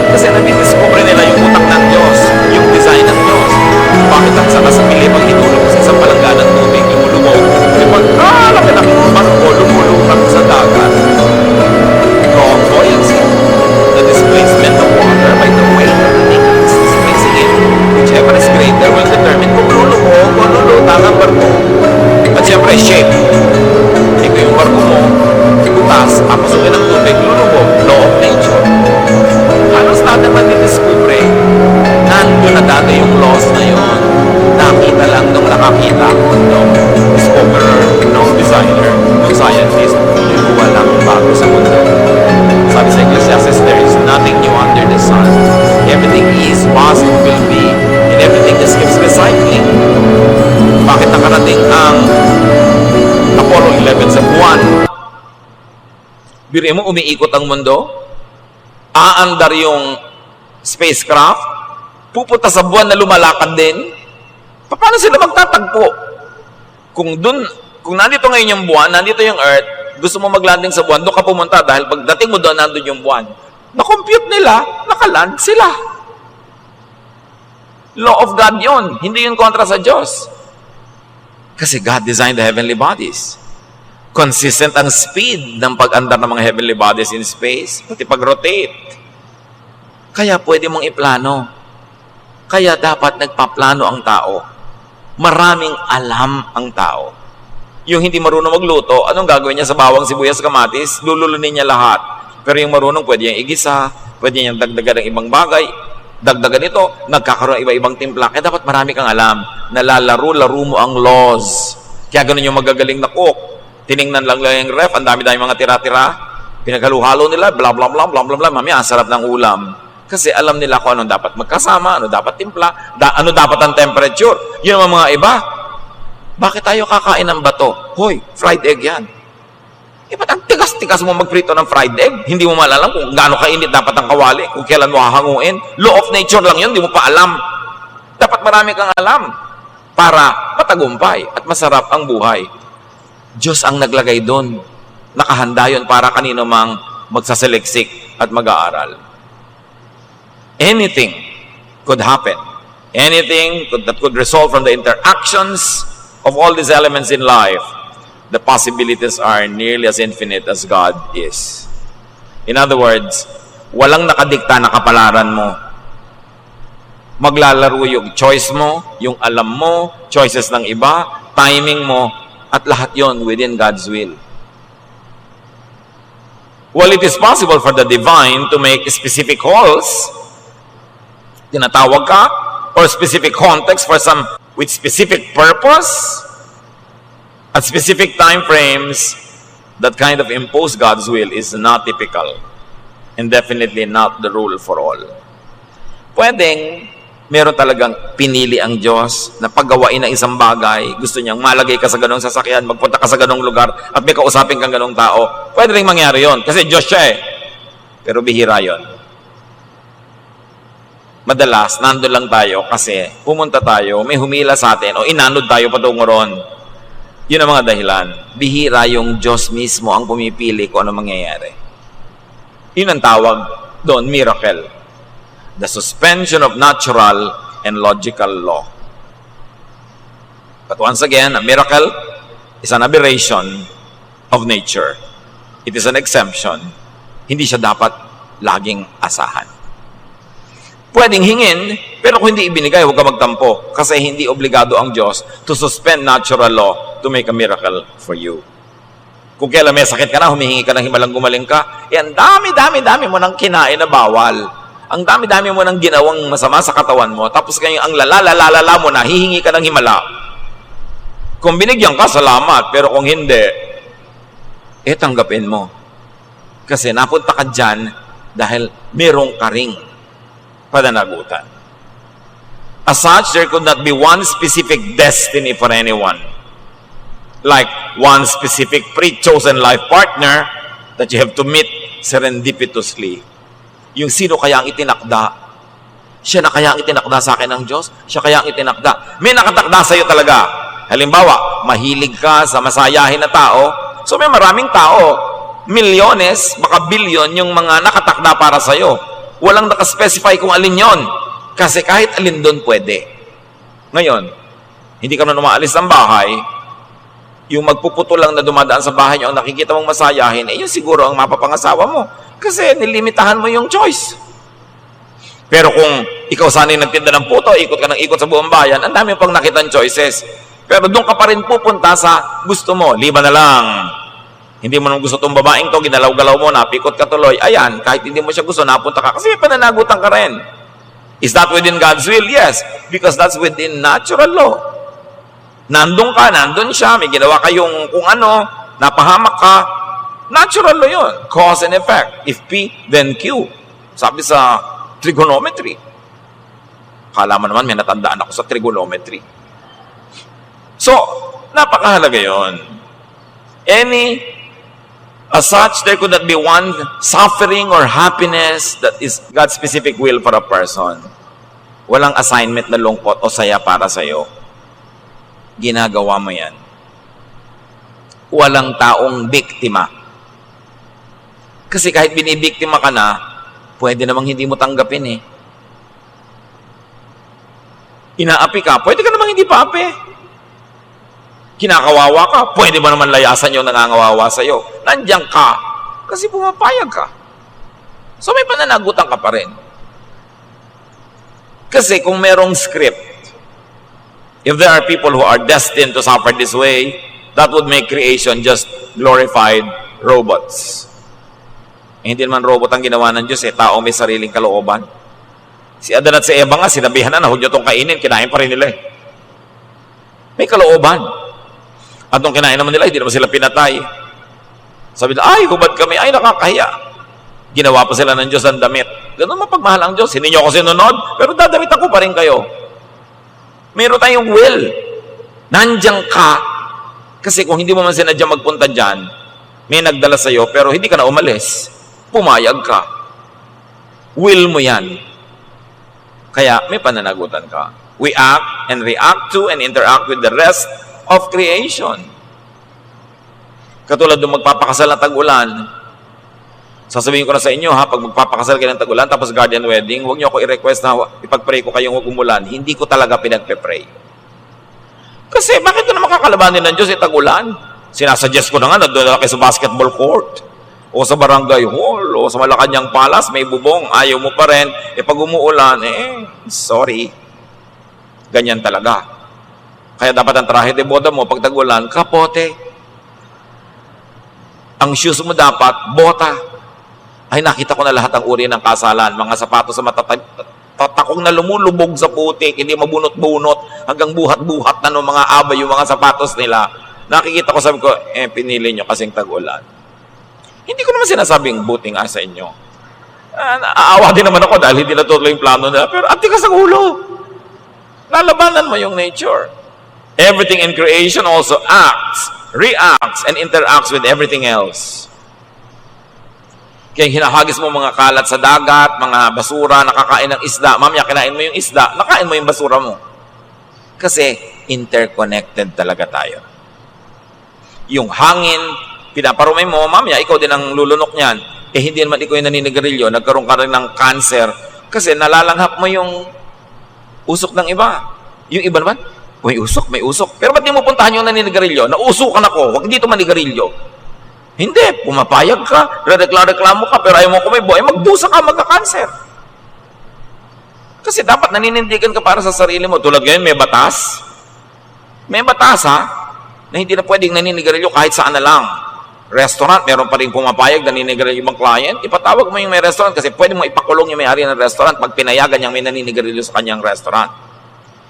S1: Kasi nabidiscover nila yung utak ng Diyos, yung design ng Diyos. Bakit ang sa kasabili pag hinulog sa isang palangga ng tubig, lumulubog? Kapag laki-laki ng barko, lumulubog sa dagat. Law of buoyancy, the displacement of water by the weight of the thing that's displacing it. Whichever is greater will determine kung lulubog o lulutang ang barko. At siyempre, shape. Ikaw yung barko mo, butas, apasukin ng tubig, lulubog. Law of nature. Halos natin matidiscover, nandun na dati yung laws na yun. Nakita lang nung nakakita nung discoverer, nung designer, nung scientist, yung walang bago sa mundo. Sabi sa Ecclesiastes, there is nothing Biro mo, umiikot ang mundo, aandar yung spacecraft, pupunta sa buwan na lumalakad din. Paano sila magtatagpo? Kung nandito ngayon yung buwan, nandito yung Earth, gusto mo maglanding sa buwan, doon ka pumunta dahil pagdating mo doon, nandun yung buwan. Na-compute nila, nakaland sila. Law of God yun. Hindi yun kontra sa Diyos. Kasi God designed the heavenly bodies. Consistent ang speed ng pag-andar ng mga heavenly bodies in space, pati pag-rotate. Kaya pwede mong iplano. Kaya dapat nagpaplano ang tao. Maraming alam ang tao. Yung hindi marunong magluto, anong gagawin niya sa bawang, sibuyas, kamatis? Lululunin niya lahat. Pero yung marunong, pwede niyang igisa, pwede niyang dagdagan ng ibang bagay, dagdagan ito, nagkakaroon ng iba-ibang timpla. Kaya dapat marami kang alam. Nalalaro-laro mo ang laws. Kaya ganun yung magagaling na cook. Tiningnan lang yung ref, ang dami-dami mga tira-tira. Pinaghalo-halo nila, bla bla bla bla bla bla. Mamaya, ang sarap ng ulam. Kasi alam nila kung anong dapat magkasama, ano dapat timpla, ano dapat ang temperature. Yun ang mga iba. Bakit tayo kakain ng bato? Hoy, fried egg yan. Ba't ang tigas-tigas mo magprito ng fried egg? Hindi mo malalam kung gaano kainit dapat ang kawali, kung kailan mo hahanguin. Law of nature lang yun, hindi mo pa alam. Dapat marami kang alam para matagumpay at masarap ang buhay. Diyos ang naglagay doon. Nakahanda yun para kanino mang magsasaliksik at mag-aaral. Anything could happen. Anything that could result from the interactions of all these elements in life. The possibilities are nearly as infinite as God is. In other words, walang nakadikta na kapalaran mo. Maglalaro yung choice mo, yung alam mo, choices ng iba, timing mo, at lahat yon within God's will. While it is possible for the divine to make specific calls, tinatawag ka, or specific context for some with specific purpose, at specific time frames, that kind of impose God's will is not typical and definitely not the rule for all. Pwedeng meron talagang pinili ang Diyos na paggawain ng isang bagay, gusto niyang malagay ka sa ganong sasakyan, magpunta ka sa ganong lugar, at may kausapin kang ganong tao. Pwede rin mangyari yon kasi Diyos siya eh. Pero bihira yon. Madalas, nandun lang tayo kasi pumunta tayo, may humila sa atin, o inanod tayo patungo ron. Yun ang mga dahilan. Bihira yung Diyos mismo ang pumipili kung ano mangyayari. Yun ang tawag doon, miracle. The suspension of natural and logical law. But once again, a miracle is an aberration of nature. It is an exemption. Hindi siya dapat laging asahan. Pwedeng hingin, pero kung hindi ibinigay, huwag ka magtampo. Kasi hindi obligado ang Diyos to suspend natural law to make a miracle for you. Kung kailan may sakit ka na, humihingi ka ng himalang gumaling ka, ang dami mo nang kinain na bawal. Ang dami-dami mo nang ginawang masama sa katawan mo, tapos kayo ang lalala mo na, hihingi ka ng himala. Kung binigyan ka, salamat. Pero kung hindi, tanggapin mo. Kasi napunta ka dyan dahil merong karing pananagutan. As such, there could not be one specific destiny for anyone. Like one specific pre-chosen life partner that you have to meet serendipitously. Yung sino kaya ang itinakda? Siya na kaya ang itinakda sa akin ng Diyos? Siya kaya ang itinakda? May nakatakda sa iyo talaga. Halimbawa, mahilig ka sa masayahin na tao. So may maraming tao. Milyones, baka bilyon yung mga nakatakda para sa iyo. Walang nakaspecify kung alin yon. Kasi kahit alin doon pwede. Ngayon, hindi ka na umaalis ng bahay, yung magpuputo lang na dumadaan sa bahay niyo ang nakikita mong masayahin, yun siguro ang mapapangasawa mo. Kasi nilimitahan mo yung choice. Pero kung ikaw sana'y nagtinda ng puto, ikot ka ng ikot sa buong bayan, ang dami pang nakitang choices. Pero doon ka pa rin pupunta sa gusto mo. Liba na lang. Hindi mo nang gusto itong babaeng to, ginalaw-galaw mo, napikot ka tuloy. Ayan, kahit hindi mo siya gusto, napunta ka. Kasi pananagutan ka rin. Is that within God's will? Yes. Because that's within natural law. Nandun ka, nandun siya, may ginawa kayong kung ano, napahamak ka, natural law yun. Cause and effect. If P, then Q. Sabi sa trigonometry. Kala mo naman, may natandaan ako sa trigonometry. So, napakahalaga yun. Any As such, there could not be one suffering or happiness that is God's specific will for a person. Walang assignment na lungkot o saya para sa'yo. Ginagawa mo yan. Walang taong biktima. Kasi kahit binibiktima ka na, pwede namang hindi mo tanggapin eh. Inaapi ka, pwede ka namang hindi paapi. Kinakawawa ka, pwede mo naman layasan yung nangangawawa sa'yo. Nandiyan ka, kasi pumapayag ka. So may pananagutan ka pa rin. Kasi kung merong script, if there are people who are destined to suffer this way, that would make creation just glorified robots. Eh, hindi naman robot ang ginawa ng Diyos, tao may sariling kalooban. Si Adan at si Eva nga, sinabihan na, huwag nyo itong kainin, kinain pa rin nila eh. May kalooban. At nung kinain naman nila, hindi naman sila pinatay. Sabi nila, ay, hubad kami, ay, nakakahiya. Ginawa pa sila ng Diyos ang damit. Ganun mapagmahal ang Diyos. Hindi nyo ako sinunod, pero dadamit ako pa rin kayo. Meron tayong will. Nandiyan ka. Kasi kung hindi mo man sinadyang magpunta dyan, may nagdala sa'yo, pero hindi ka na umalis. Pumayag ka. Will mo yan. Kaya may pananagutan ka. We act and react to and interact with the rest of creation. Katulad ng magpapakasal ng tag-ulan, sasabihin ko na sa inyo ha, pag magpapakasal kayo ng tag-ulan, tapos guardian wedding, huwag niyo ako i-request na ipag-pray ko kayong huwag umulan. Hindi ko talaga pinagpe-pray. Kasi bakit ko naman kakalabanin ng Diyos tag-ulan? Sinasuggest ko na nga, nandun na kayo sa basketball court, o sa barangay hall, o sa Malacanang Palace, may bubong, ayaw mo pa rin. Pag umuulan, sorry. Ganyan talaga. Kaya dapat ang trahe de boda mo, pag tag-ulan, kapote. Ang shoes mo dapat, bota. Ay, nakita ko na lahat ang uri ng kasalan. Mga sapatos sa tatakong na lumulubog sa putik, hindi mabunot-bunot, hanggang buhat-buhat na ng mga abay yung mga sapatos nila. Nakikita ko, sabi ko, pinili nyo kasing tag-ulan. Hindi ko naman sinasabing buting sa inyo. Aawa din naman ako dahil hindi natutuloy yung plano nila. Pero antikas ang ulo. Lalabanan mo yung nature. Everything in creation also acts, reacts, and interacts with everything else. Kaya hinahagis mo mga kalat sa dagat, mga basura, nakakain ng isda. Mamaya, kinain mo yung isda, nakain mo yung basura mo. Kasi interconnected talaga tayo. Yung hangin, pinaparumay mo, mamaya, ikaw din ang lulunok niyan. Hindi naman ikaw yung naninigarilyo, nagkaroon ka rin ng cancer. Kasi nalalanghap mo yung usok ng iba. Yung iba naman, may usok, may usok. Pero ba't di mo puntahan yung naninigarilyo? Nausukan ako, huwag dito manigarilyo. Hindi, pumapayag ka, reklamo ka, pero ayaw mo kumibo, magdusa ka, magka-cancer. Kasi dapat naninindigan ka para sa sarili mo. Tulad ngayon, may batas. May batas na hindi na pwedeng naninigarilyo kahit saan na lang. Restaurant, meron pa rin pumapayag, naninigarilyo yung client. Ipatawag mo yung may restaurant kasi pwede mo ipakulong yung may-ari ng restaurant pag pinayagan niyang may naninigarilyo sa kanyang restaurant.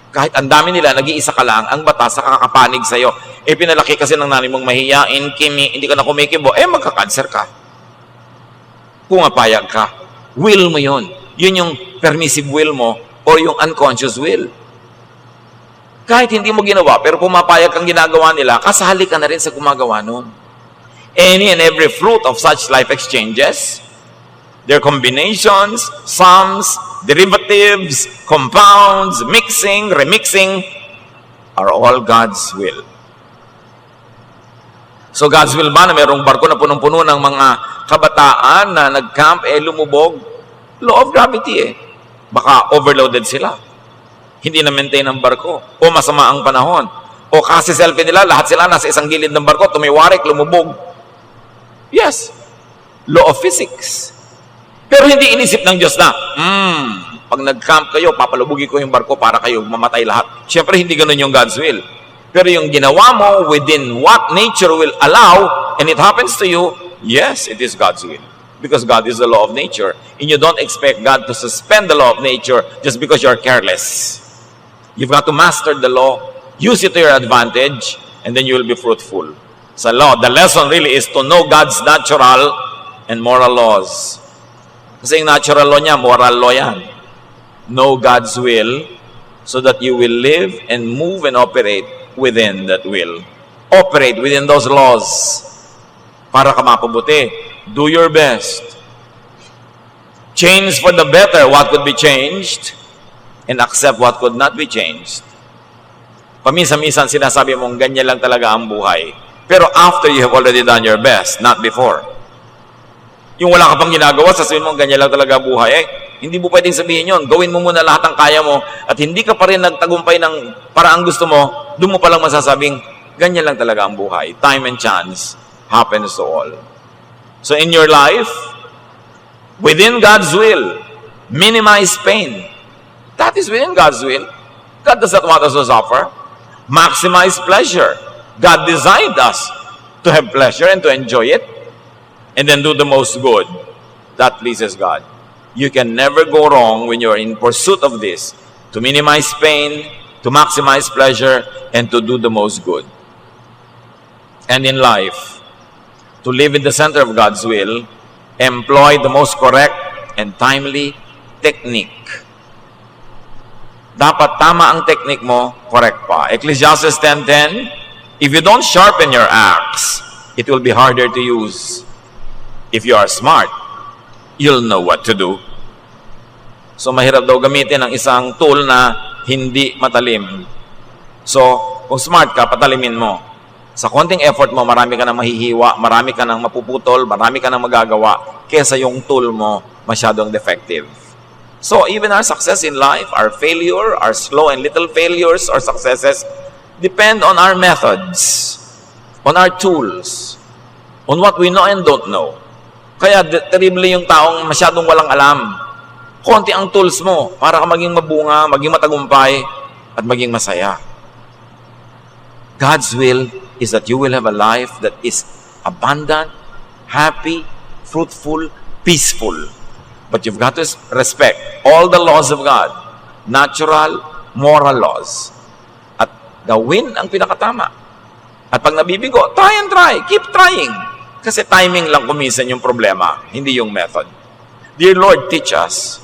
S1: Kahit ang dami nila, nag-iisa ka lang, ang batas sa kakapanig sa'yo. Pinalaki kasi ng nanay mong mahiyain, hindi ka na kumikibo, magka-cancer ka. Pumapayag ka. Will mo yun. Yun yung permissive will mo o yung unconscious will. Kahit hindi mo ginawa, pero pumapayag kang ginagawa nila, kasali ka na rin sa gumagawa nun. Any and every fruit of such life exchanges, their combinations, sums, derivatives, compounds, mixing, remixing, are all God's will. So God's will ba na mayroong barko na punong-puno ng mga kabataan na nag-camp, lumubog? Law of gravity Baka overloaded sila. Hindi na-maintain ang barko. O masama ang panahon. O kasi selfie nila, lahat sila nasa isang gilid ng barko, tumiwarik, lumubog. Yes. Law of physics. Pero hindi inisip ng Diyos na, pag nag-camp kayo, papalubugin ko yung barko para kayo mamatay lahat. Siyempre, hindi ganun yung God's will. Pero yung ginawa mo within what nature will allow, and it happens to you, yes, it is God's will. Because God is the law of nature. And you don't expect God to suspend the law of nature just because you're careless. You've got to master the law, use it to your advantage, and then you will be fruitful. Sa law, the lesson really is to know God's natural and moral laws. Kasi yung natural law niya, moral law yan. Know God's will so that you will live and move and operate within that will. Operate within those laws. para ka mapabuti. Do your best. Change for the better what could be changed and accept what could not be changed. Paminsan-minsan sinasabi mong ganyan lang talaga ang buhay. Pero after you have already done your best, not before. Yung wala ka pang ginagawa, sasabihin mo, ganyan lang talaga buhay. Hindi mo pwedeng sabihin yun. Gawin mo muna lahat ng kaya mo at hindi ka pa rin nagtagumpay ng paraang gusto mo, doon mo palang masasabing, ganyan lang talaga ang buhay. Time and chance happens to all. So in your life, within God's will, minimize pain. That is within God's will. God does not want us to suffer. Maximize pleasure. God designed us to have pleasure and to enjoy it, and then do the most good. That pleases God. You can never go wrong when you're in pursuit of this, to minimize pain, to maximize pleasure, and to do the most good. And in life, to live in the center of God's will, employ the most correct and timely technique. Dapat tama ang technique mo, correct pa. Ecclesiastes 10:10, if you don't sharpen your axe, it will be harder to use. If you are smart, you'll know what to do. So, mahirap daw gamitin ang isang tool na hindi matalim. So, kung smart ka, patalimin mo. Sa konting effort mo, marami ka nang mahihiwa, marami ka nang mapuputol, marami ka nang magagawa, kesa yung tool mo masyadong defective. So, even our success in life, our failure, our slow and little failures or successes, depend on our methods, on our tools, on what we know and don't know. Kaya terrible yung taong masyadong walang alam. Konti ang tools mo para ka maging mabunga, maging matagumpay, at maging masaya. God's will is that you will have a life that is abundant, happy, fruitful, peaceful. But you've got to respect all the laws of God, natural, moral laws. At gawin ang pinakatama. At pag nabibigo, try and try. Keep trying. Kasi timing lang kuminsan yung problema, hindi yung method. Dear Lord, teach us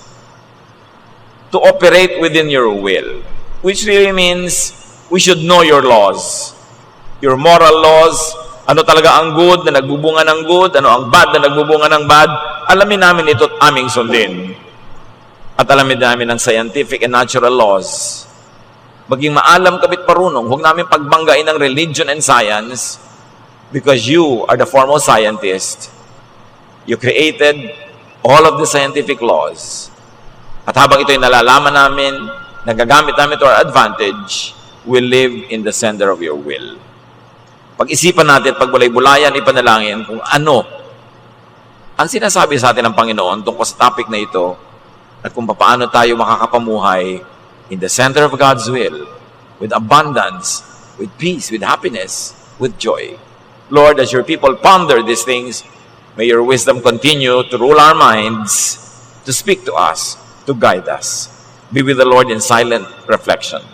S1: to operate within your will, which really means we should know your laws. Your moral laws, ano talaga ang good na nagbubunga ng good, ano ang bad na nagbubunga ng bad, alamin namin ito at aming sundin. At alamin namin ang scientific and natural laws. Maging maalam kabit parunong, huwag namin pagbanggain ng religion and science because you are the foremost scientist. You created all of the scientific laws. At habang ito'y nalalaman namin, nagagamit namin to our advantage, we live in the center of your will. Pag-isipan natin, pagbulay-bulayan, ipanalangin kung ano ang sinasabi sa atin ng Panginoon tungkol sa topic na ito at kung paano tayo makakapamuhay in the center of God's will, with abundance, with peace, with happiness, with joy. Lord, as your people ponder these things, may your wisdom continue to rule our minds, to speak to us, to guide us. Be with the Lord in silent reflection.